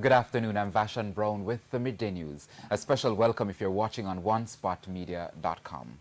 Good afternoon, I'm Vashan Brown with the Midday News. A special welcome if you're watching on onespotmedia.com.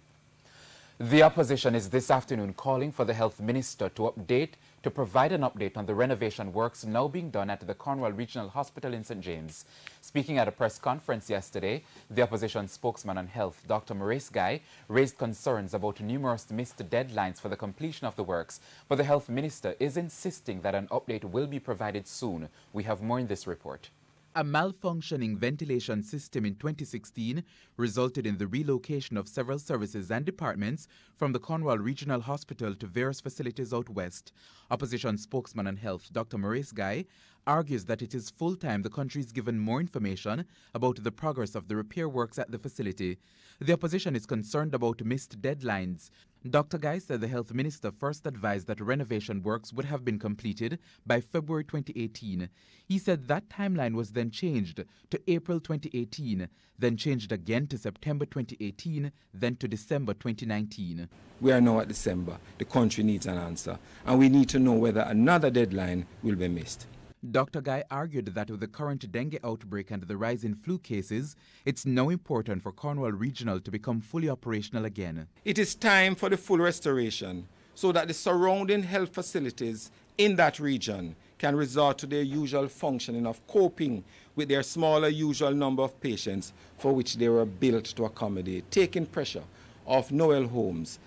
The opposition is this afternoon calling for the health minister to provide an update on the renovation works now being done at the Cornwall Regional Hospital in St. James. Speaking at a press conference yesterday, the opposition spokesman on health, Dr. Maurice Guy, raised concerns about numerous missed deadlines for the completion of the works, but the health minister is insisting that an update will be provided soon. We have more in this report. A malfunctioning ventilation system in 2016 resulted in the relocation of several services and departments from the Cornwall Regional Hospital to various facilities out west. Opposition spokesman on health, Dr. Maurice Guy, argues that it is full time the country is given more information about the progress of the repair works at the facility. The opposition is concerned about missed deadlines. Dr. Guy said the health minister first advised that renovation works would have been completed by February 2018. He said that timeline was then changed to April 2018, then changed again to September 2018, then to December 2019. We are now at December. The country needs an answer, and we need to know whether another deadline will be missed. Dr. Guy argued that with the current dengue outbreak and the rise in flu cases, it's now important for Cornwall Regional to become fully operational again. It is time for the full restoration so that the surrounding health facilities in that region can resort to their usual functioning of coping with their smaller usual number of patients for which they were built to accommodate, taking pressure off Noel Homes,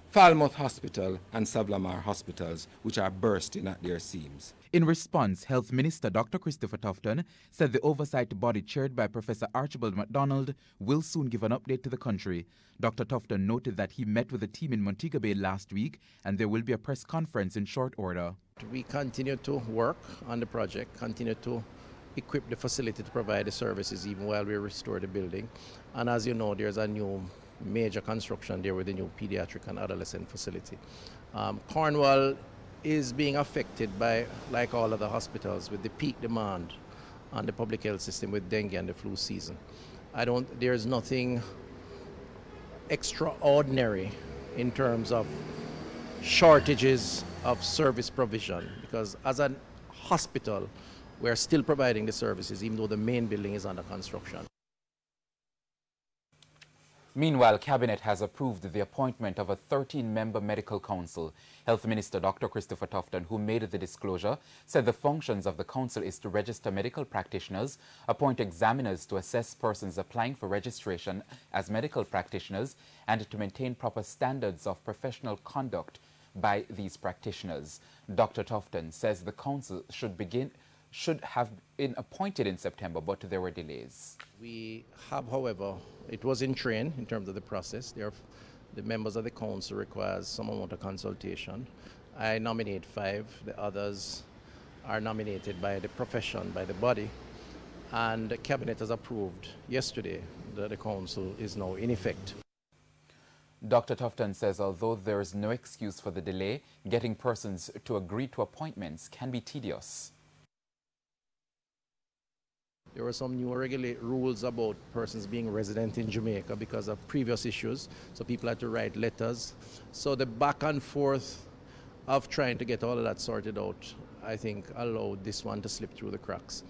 Falmouth Hospital and Savlamar hospitals, which are bursting at their seams. In response, Health Minister Dr. Christopher Tufton said the oversight body chaired by Professor Archibald MacDonald will soon give an update to the country. Dr. Tufton noted that he met with a team in Montego Bay last week and there will be a press conference in short order. We continue to work on the project, continue to equip the facility to provide the services even while we restore the building. And as you know, there's a new major construction there with the new pediatric and adolescent facility. Cornwall is being affected by, like all other hospitals, with the peak demand on the public health system with dengue and the flu season. There's nothing extraordinary in terms of shortages of service provision, because as a hospital, we're still providing the services even though the main building is under construction. Meanwhile, Cabinet has approved the appointment of a 13-member medical council. Health Minister Dr. Christopher Tufton, who made the disclosure, said the functions of the council is to register medical practitioners, appoint examiners to assess persons applying for registration as medical practitioners, and to maintain proper standards of professional conduct by these practitioners. Dr. Tufton says the council should have been appointed in September, but there were delays. We have, however, it was in train in terms of the process. The members of the council requires some amount of consultation. I nominate 5. The others are nominated by the profession, by the body. And the Cabinet has approved yesterday that the council is now in effect. Dr. Tufton says although there is no excuse for the delay, getting persons to agree to appointments can be tedious. There were some new rules about persons being resident in Jamaica because of previous issues, so people had to write letters. So the back and forth of trying to get all of that sorted out, I think, allowed this one to slip through the cracks.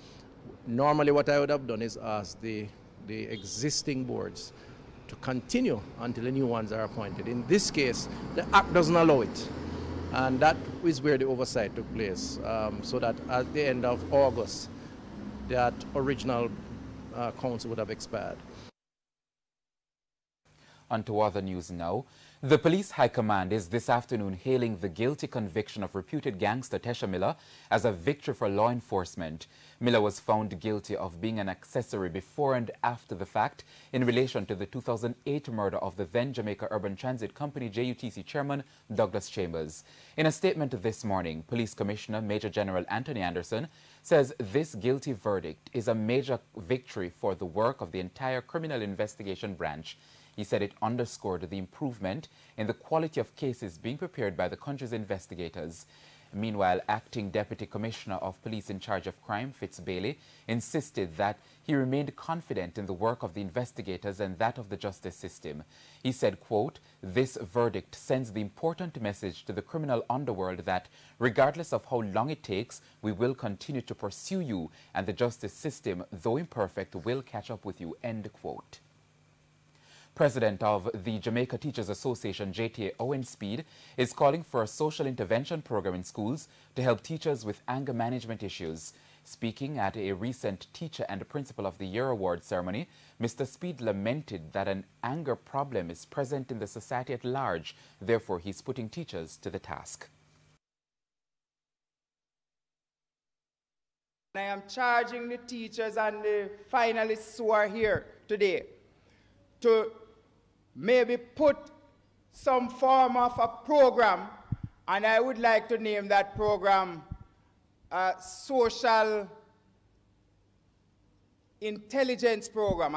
Normally what I would have done is ask the existing boards to continue until the new ones are appointed. In this case, the Act doesn't allow it, and that is where the oversight took place, so that at the end of August, that original council would have expired. On to other news now. The Police High Command is this afternoon hailing the guilty conviction of reputed gangster Tesha Miller as a victory for law enforcement. Miller was found guilty of being an accessory before and after the fact in relation to the 2008 murder of the then Jamaica Urban Transit Company JUTC chairman Douglas Chambers. In a statement this morning, Police Commissioner Major General Anthony Anderson says this guilty verdict is a major victory for the work of the entire criminal investigation branch. He said it underscored the improvement in the quality of cases being prepared by the country's investigators. Meanwhile, Acting Deputy Commissioner of Police in charge of crime, Fitz Bailey, insisted that he remained confident in the work of the investigators and that of the justice system. He said, quote, "This verdict sends the important message to the criminal underworld that, regardless of how long it takes, we will continue to pursue you, and the justice system, though imperfect, will catch up with you," end quote. President of the Jamaica Teachers Association, JTA Owen Speed, is calling for a social intervention program in schools to help teachers with anger management issues. Speaking at a recent Teacher and Principal of the Year award ceremony, Mr. Speed lamented that an anger problem is present in the society at large. Therefore, he's putting teachers to the task. I am charging the teachers and the finalists who are here today to maybe put some form of a program, and I would like to name that program a social intelligence program,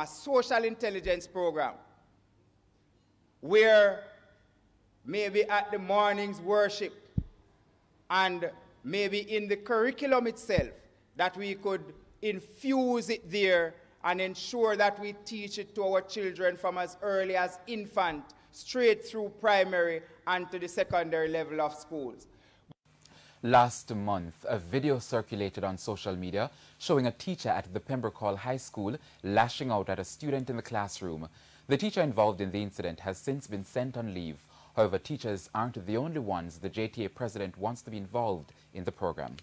where maybe at the morning's worship and maybe in the curriculum itself that we could infuse it there and ensure that we teach it to our children from as early as infant, straight through primary and to the secondary level of schools. Last month, a video circulated on social media showing a teacher at the Pembroke Hall High School lashing out at a student in the classroom. The teacher involved in the incident has since been sent on leave. However, teachers aren't the only ones the JTA president wants to be involved in the program.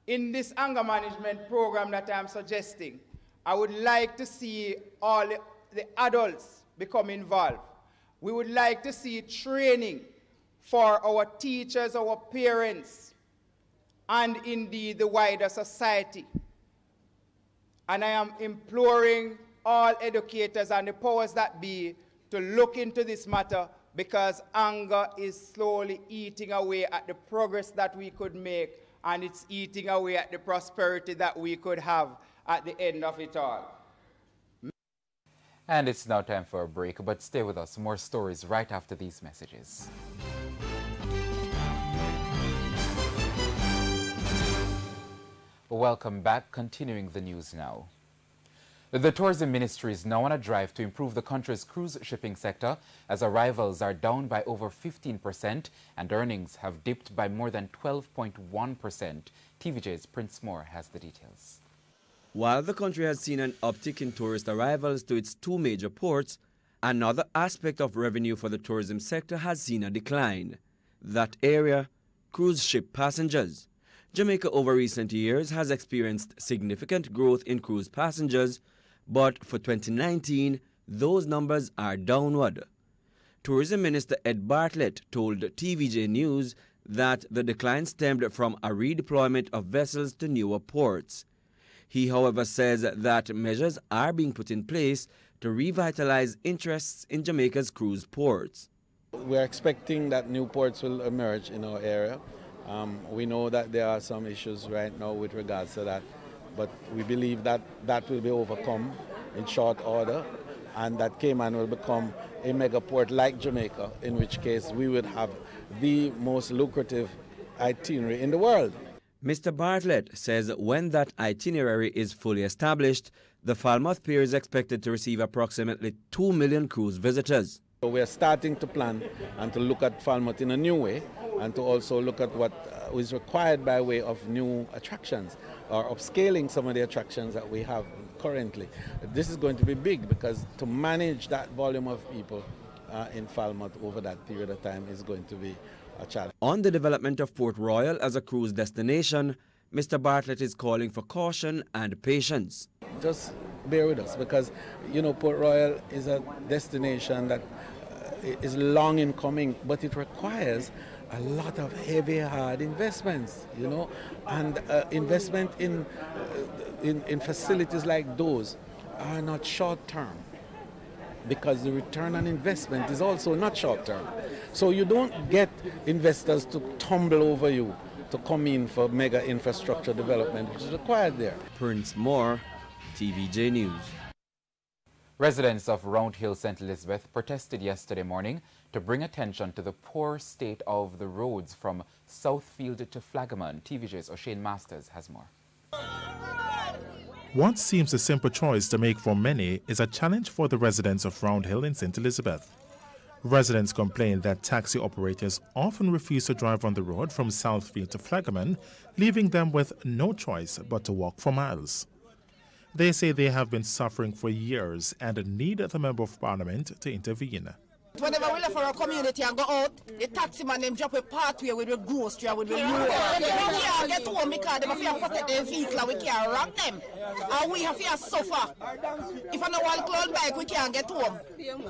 In this anger management program that I'm suggesting, I would like to see all the adults become involved. We would like to see training for our teachers, our parents, and indeed the wider society. And I am imploring all educators and the powers that be to look into this matter, because anger is slowly eating away at the progress that we could make, and it's eating away at the prosperity that we could have at the end of it all. And it's now time for a break, but stay with us. More stories right after these messages. Welcome back. Continuing the news now. The tourism ministry is now on a drive to improve the country's cruise shipping sector, as arrivals are down by over 15% and earnings have dipped by more than 12.1%. TVJ's Prince Moore has the details. While the country has seen an uptick in tourist arrivals to its two major ports, another aspect of revenue for the tourism sector has seen a decline. That area, cruise ship passengers. Jamaica over recent years has experienced significant growth in cruise passengers, but for 2019, those numbers are downward. Tourism Minister Ed Bartlett told TVJ News that the decline stemmed from a redeployment of vessels to newer ports. He, however, says that measures are being put in place to revitalize interests in Jamaica's cruise ports. We're expecting that new ports will emerge in our area. We know that there are some issues right now with regards to that, but we believe that that will be overcome in short order, and that Cayman will become a mega port like Jamaica, in which case we would have the most lucrative itinerary in the world. Mr. Bartlett says when that itinerary is fully established, the Falmouth Pier is expected to receive approximately 2 million cruise visitors. So we are starting to plan and to look at Falmouth in a new way, and to also look at what is required by way of new attractions or upscaling some of the attractions that we have currently. This is going to be big, because to manage that volume of people in Falmouth over that period of time is going to be a challenge. On the development of Port Royal as a cruise destination, Mr. Bartlett is calling for caution and patience. Just bear with us, because, you know, Port Royal is a destination that is long in coming, but it requires a lot of heavy, hard investments, you know, and investment in facilities like those are not short term, because the return on investment is also not short term. So you don't get investors to tumble over you to come in for mega infrastructure development, which is required there. Prince Moore, TVJ News. Residents of Round Hill, St. Elizabeth protested yesterday morning to bring attention to the poor state of the roads from Southfield to Flaggerman. TVJ's O'Shane Masters has more. What seems a simple choice to make for many is a challenge for the residents of Round Hill in St. Elizabeth. Residents complain that taxi operators often refuse to drive on the road from Southfield to Flaggerman, leaving them with no choice but to walk for miles. They say they have been suffering for years and need the Member of Parliament to intervene. Whenever we left for our community and go out, the taxi man them drop a pathway with the grocery and with the load. We can't get home because they have to protect their vehicle and we can't rock them. And we have to suffer. If I know one close bike, we can't get home.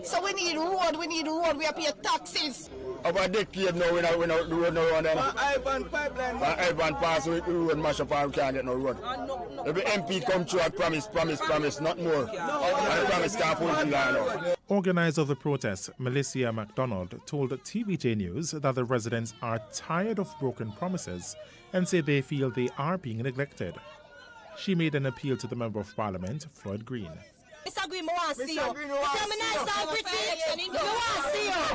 So we need road, we have to pay taxes. About a decade now, we don't the road no road. Ivan pipeline. Ivan pass, we road mash up and we can't get no road. Every MP come through and promise, not more. And promise can't pull it down. Organizer of the protest, MELICIA McDonald, told TVJ News that the residents are tired of broken promises and say they feel they are being neglected. She made an appeal to the Member of Parliament, Floyd Green. Mr. Green, I want to see you. Mr. Nice and pretty. I want to see you. Yeah,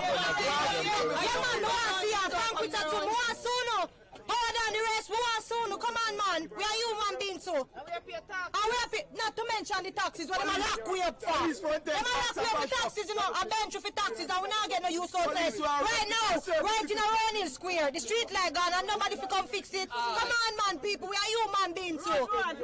man, I want to see you. Frank with that too. I want to see you. Power down the rest. We want to see you. Come on, man. We are human beings, so. And we have to, not to mention the taxes. What am I lock we up for? Them I lock we up for taxes, you know. I bench you for taxes and we not get no use out of it. Right now, right in a Ronin Square, the street light gone and nobody for come fix it. Come on, man, people. We are human beings, so. Road.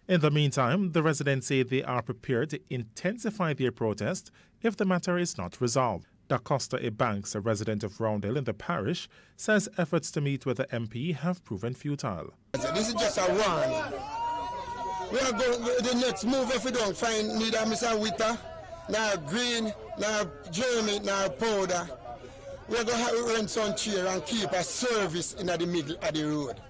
In the meantime, the residents say they are prepared to intensify their protest if the matter is not resolved. Da Costa Ebanks, a resident of Round Hill in the parish, says efforts to meet with the MP have proven futile. This is just a warning. We are going the next move if we don't find neither Mr. Witter, nor Green, nor Jeremy, nor Powder. We are going to have to rent some chair and keep a service in the middle of the road.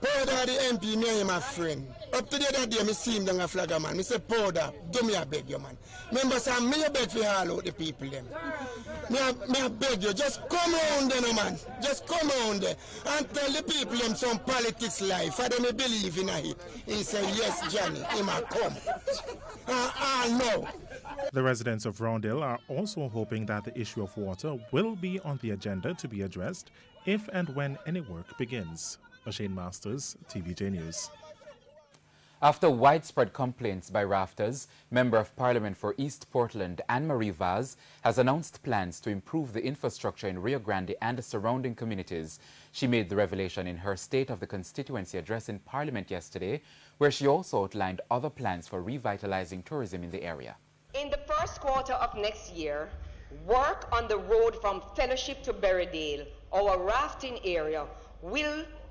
Powder, the MP, me and him a friend. Up to the other day, I see him down a Flagger, man. I say, Powder, do me a beg you, man. Remember, say, me a beg for all out the people, them. Me a beg you, just come round there, no, man. Just come round there and tell the people them some politics life. For them believe in it. He said, yes, Johnny, he might come. No. The residents of Round Hill are also hoping that the issue of water will be on the agenda to be addressed if and when any work begins. O'Shane Masters, TVJ News. After widespread complaints by rafters, Member of Parliament for East Portland, Anne-Marie Vaz, has announced plans to improve the infrastructure in Rio Grande and the surrounding communities. She made the revelation in her State of the Constituency address in Parliament yesterday, where she also outlined other plans for revitalizing tourism in the area. In the first quarter of next year, work on the road from Fellowship to Berrydale, our rafting area,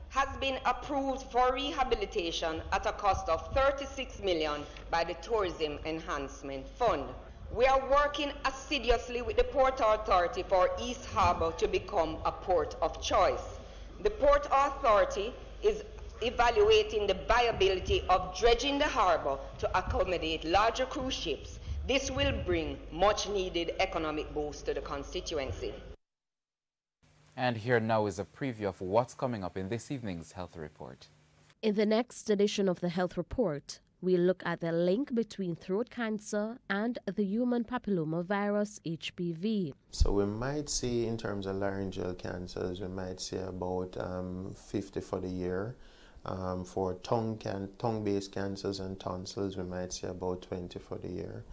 has been approved for rehabilitation at a cost of $36 million by the Tourism Enhancement Fund. We are working assiduously with the Port Authority for East Harbour to become a port of choice. The Port Authority is evaluating the viability of dredging the harbour to accommodate larger cruise ships. This will bring much needed economic boost to the constituency. And here now is a preview of what's coming up in this evening's Health Report. In the next edition of the Health Report, we'll look at the link between throat cancer and the human papillomavirus HPV. So we might see, in terms of laryngeal cancers, we might see about 50 for the year. For tongue-based cancers and tonsils, we might see about 20 for the year.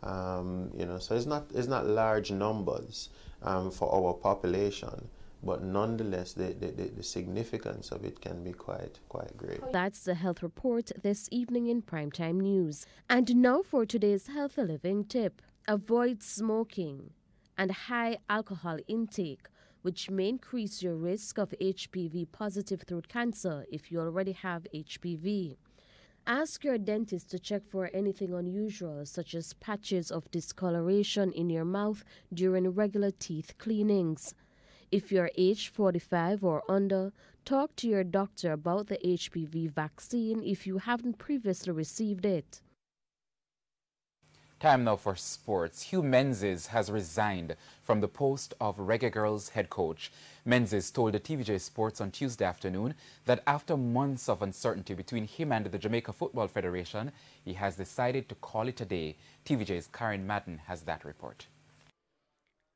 So it's not large numbers for our population. But nonetheless, the significance of it can be quite great. That's the Health Report this evening in Primetime News. And now for today's Healthy Living tip. Avoid smoking and high alcohol intake, which may increase your risk of HPV-positive throat cancer if you already have HPV. Ask your dentist to check for anything unusual, such as patches of discoloration in your mouth during regular teeth cleanings. If you're age 45 or under, talk to your doctor about the HPV vaccine if you haven't previously received it. Time now for sports. Hugh Menzies has resigned from the post of Reggae Girls head coach. Menzies told the TVJ Sports on Tuesday afternoon that after months of uncertainty between him and the Jamaica Football Federation, he has decided to call it a day. TVJ's Karen Madden has that report.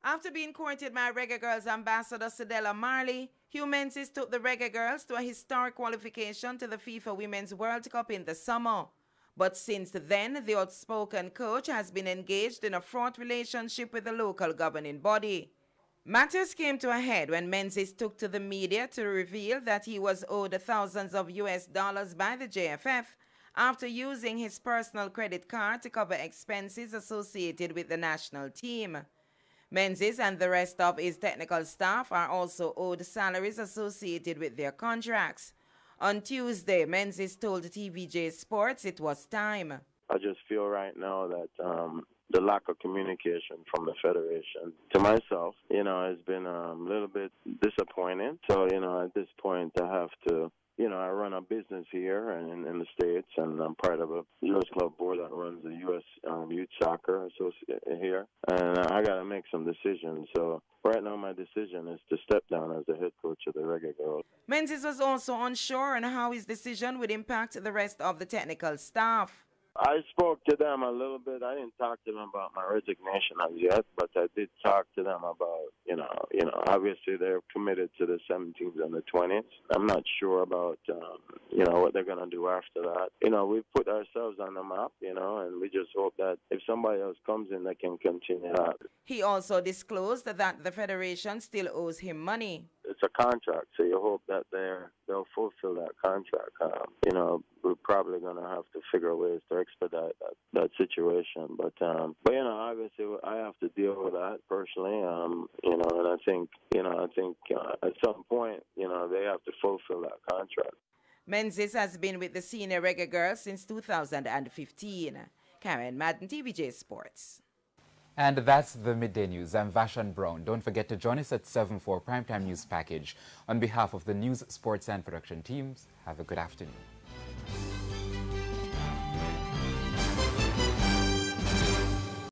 After being courted by Reggae Girls ambassador Cedella Marley, Hugh Menzies took the Reggae Girls to a historic qualification to the FIFA Women's World Cup in the summer. But since then, the outspoken coach has been engaged in a fraught relationship with the local governing body. Matters came to a head when Menzies took to the media to reveal that he was owed thousands of US dollars by the JFF after using his personal credit card to cover expenses associated with the national team. Menzies and the rest of his technical staff are also owed salaries associated with their contracts. On Tuesday, Menzies told TVJ Sports it was time. I just feel right now that the lack of communication from the Federation to myself, has been a little bit disappointing. So, at this point I have to, I run a business here and in the States, and I'm part of a U.S. club board that runs the U.S. Youth Soccer Association here. And I got to make some decisions. So right now my decision is to step down as the head coach of the Reggae Girls. Menzies was also unsure on how his decision would impact the rest of the technical staff. I spoke to them a little bit. I didn't talk to them about my resignation as yet, but I did talk to them about, obviously they're committed to the 17th and the 20th. I'm not sure about, what they're going to do after that. We've put ourselves on the map, and we just hope that if somebody else comes in, they can continue that. He also disclosed that the Federation still owes him money. It's a contract, so you hope that they'll fulfill that contract. We're probably going to have to figure ways to expedite that situation. But obviously I have to deal with that personally. And I think at some point, they have to fulfill that contract. Menzies has been with the senior Reggae Girls since 2015. Karen Madden, TVJ Sports. And that's the Midday News. I'm Vashan Brown. Don't forget to join us at 7 for Primetime News Package. On behalf of the news, sports and production teams, have a good afternoon.